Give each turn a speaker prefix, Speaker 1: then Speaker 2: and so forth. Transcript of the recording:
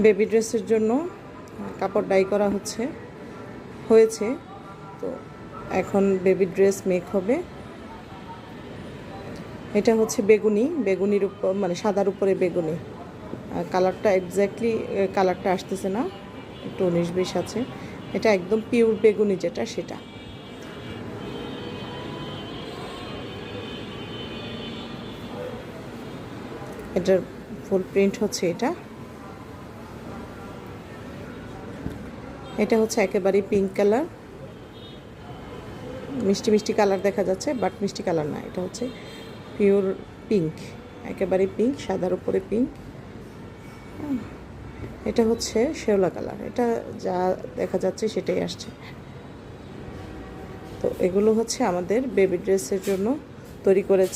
Speaker 1: Baby ড্রেসের জন্য কাপড় ডাই করা হয়েছে। তো এখন বেবি ড্রেস মেক হবে। এটা হচ্ছে বেগুনির উপর, মানে সাদার উপরে বেগুনি। কালারটা এক্স্যাক্টলি কালারটা আসতেছে না, একটু 19-20 আছে। এটা একদম পিওর বেগুনি যেটা, সেটা। এটার ফুল প্রিন্ট হচ্ছে এটা। এটা হচ্ছে একেবারেই পিঙ্ক কালার, মিষ্টি মিষ্টি কালার দেখা যাচ্ছে, বাট মিষ্টি কালার না, এটা হচ্ছে পিওর পিঙ্ক, একেবারে পিঙ্ক, সাদার উপরে পিঙ্ক। এটা হচ্ছে শেওলা কালার, এটা যা দেখা যাচ্ছে সেটাই আসছে। তো এগুলো হচ্ছে আমাদের বেবি ড্রেসের জন্য তৈরি করেছি।